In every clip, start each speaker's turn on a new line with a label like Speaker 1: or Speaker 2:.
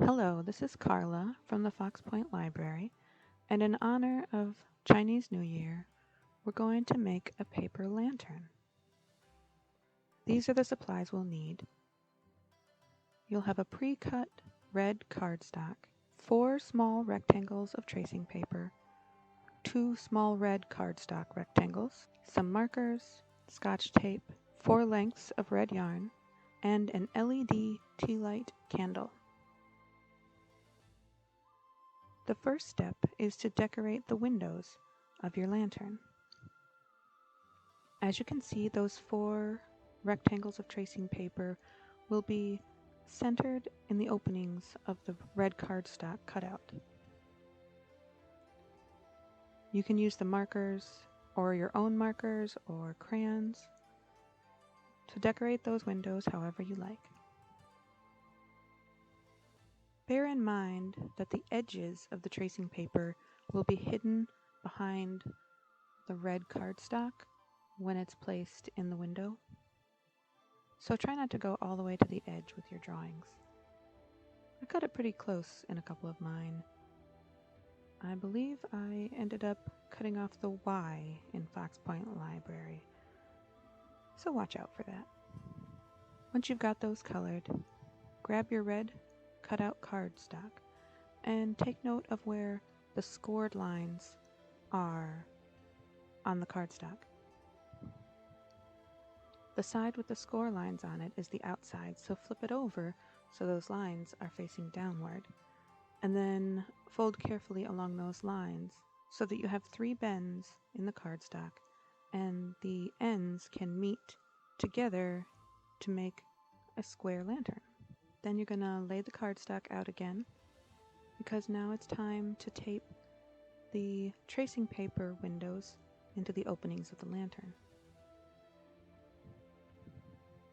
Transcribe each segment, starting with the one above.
Speaker 1: Hello, this is Carla from the Fox Point Library, and in honor of Chinese New Year, we're going to make a paper lantern. These are the supplies we'll need. You'll have a pre-cut red cardstock, 4 small rectangles of tracing paper, 2 small red cardstock rectangles, some markers, Scotch tape, 4 lengths of red yarn, and an LED tea light candle. The first step is to decorate the windows of your lantern. As you can see, those 4 rectangles of tracing paper will be centered in the openings of the red cardstock cutout. You can use the markers or your own markers or crayons to decorate those windows however you like. Bear in mind that the edges of the tracing paper will be hidden behind the red cardstock when it's placed in the window. So try not to go all the way to the edge with your drawings. I cut it pretty close in a couple of mine. I believe I ended up cutting off the Y in Fox Point Library, so watch out for that. Once you've got those colored, grab your red cutout cardstock and take note of where the scored lines are on the cardstock. The side with the score lines on it is the outside, so flip it over so those lines are facing downward. And then fold carefully along those lines so that you have 3 bends in the cardstock and the ends can meet together to make a square lantern. Then you're going to lay the cardstock out again because now it's time to tape the tracing paper windows into the openings of the lantern.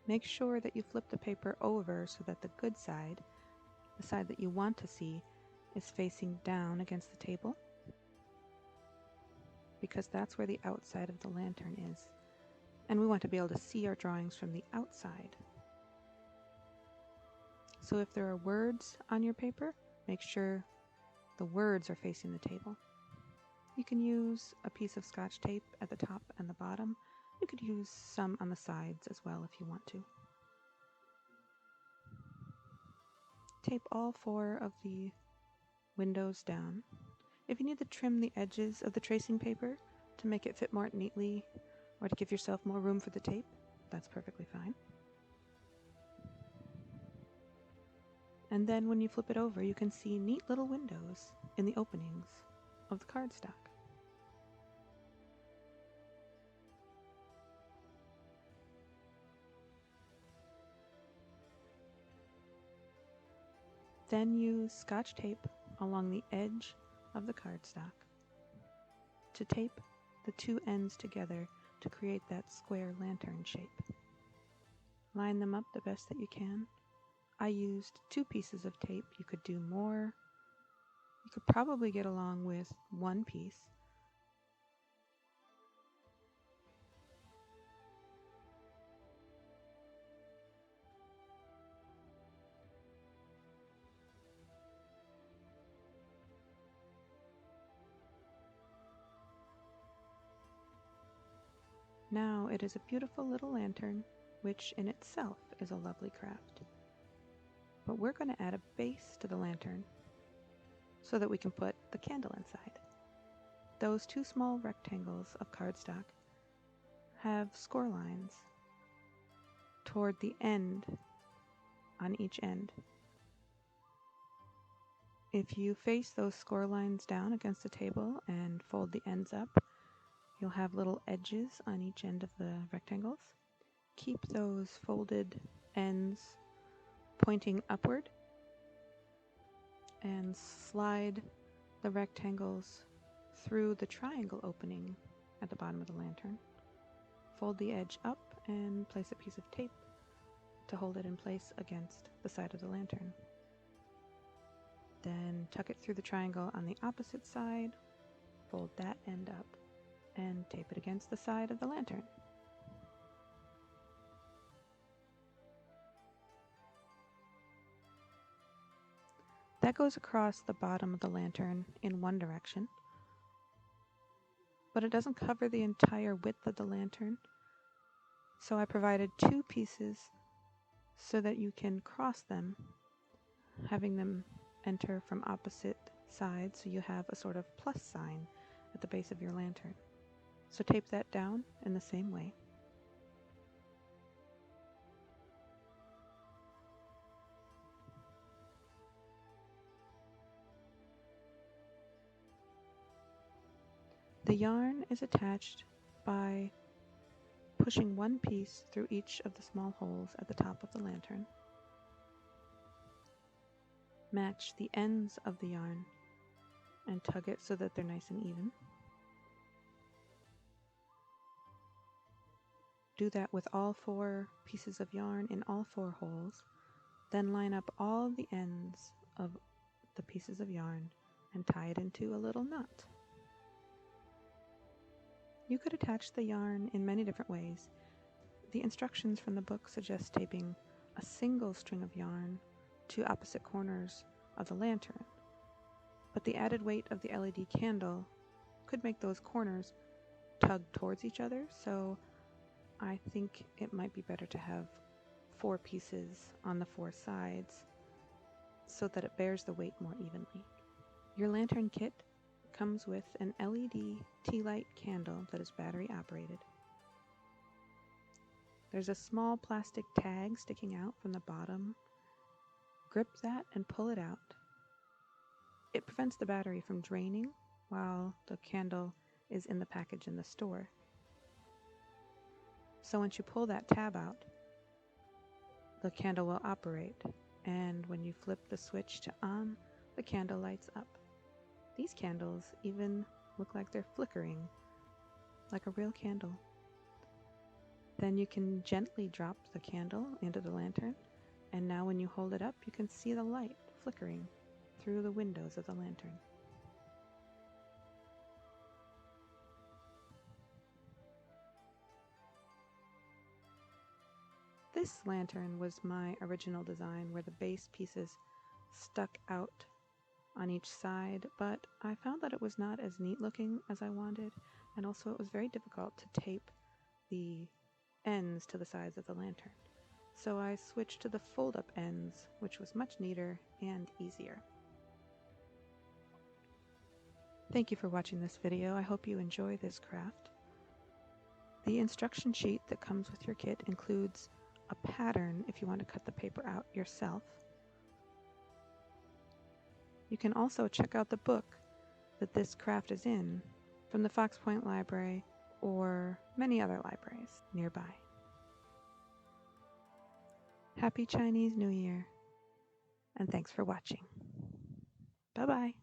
Speaker 1: Make sure that you flip the paper over so that the good side, the side that you want to see, is facing down against the table, because that's where the outside of the lantern is. And we want to be able to see our drawings from the outside. So if there are words on your paper, make sure the words are facing the table. You can use a piece of Scotch tape at the top and the bottom. You could use some on the sides as well if you want to. Tape all 4 of the windows down. If you need to trim the edges of the tracing paper to make it fit more neatly or to give yourself more room for the tape, that's perfectly fine. And then when you flip it over, you can see neat little windows in the openings of the cardstock. Then use Scotch tape along the edge of the cardstock to tape the 2 ends together to create that square lantern shape. Line them up the best that you can. I used 2 pieces of tape. You could do more. You could probably get along with 1 piece. Now it is a beautiful little lantern, which in itself is a lovely craft. But we're going to add a base to the lantern so that we can put the candle inside. Those 2 small rectangles of cardstock have score lines toward the end on each end. If you face those score lines down against the table and fold the ends up, you'll have little edges on each end of the rectangles. Keep those folded ends pointing upward and slide the rectangles through the triangle opening at the bottom of the lantern. Fold the edge up and place a piece of tape to hold it in place against the side of the lantern. Then tuck it through the triangle on the opposite side, fold that end up, and tape it against the side of the lantern. That goes across the bottom of the lantern in one direction, but it doesn't cover the entire width of the lantern. So I provided 2 pieces so that you can cross them, having them enter from opposite sides, so you have a sort of plus sign at the base of your lantern. So tape that down in the same way. The yarn is attached by pushing one piece through each of the small holes at the top of the lantern. Match the ends of the yarn and tug it so that they're nice and even. Do that with all 4 pieces of yarn in all 4 holes. Then line up all the ends of the pieces of yarn and tie it into a little knot. You could attach the yarn in many different ways. The instructions from the book suggest taping a single string of yarn to opposite corners of the lantern, but the added weight of the LED candle could make those corners tug towards each other, so I think it might be better to have 4 pieces on the 4 sides so that it bears the weight more evenly. Your lantern kit comes with an LED tea light candle that is battery operated. There's a small plastic tag sticking out from the bottom. Grip that and pull it out. It prevents the battery from draining while the candle is in the package in the store. So once you pull that tab out, the candle will operate, and when you flip the switch to on, the candle lights up. These candles even look like they're flickering, like a real candle. Then you can gently drop the candle into the lantern, and now when you hold it up, you can see the light flickering through the windows of the lantern. This lantern was my original design, where the base pieces stuck out on each side, but I found that it was not as neat looking as I wanted, and also it was very difficult to tape the ends to the sides of the lantern. So I switched to the fold-up ends, which was much neater and easier. Thank you for watching this video. I hope you enjoy this craft. The instruction sheet that comes with your kit includes a pattern if you want to cut the paper out yourself. You can also check out the book that this craft is in from the Fox Point Library or many other libraries nearby. Happy Chinese New Year, and thanks for watching. Bye-bye.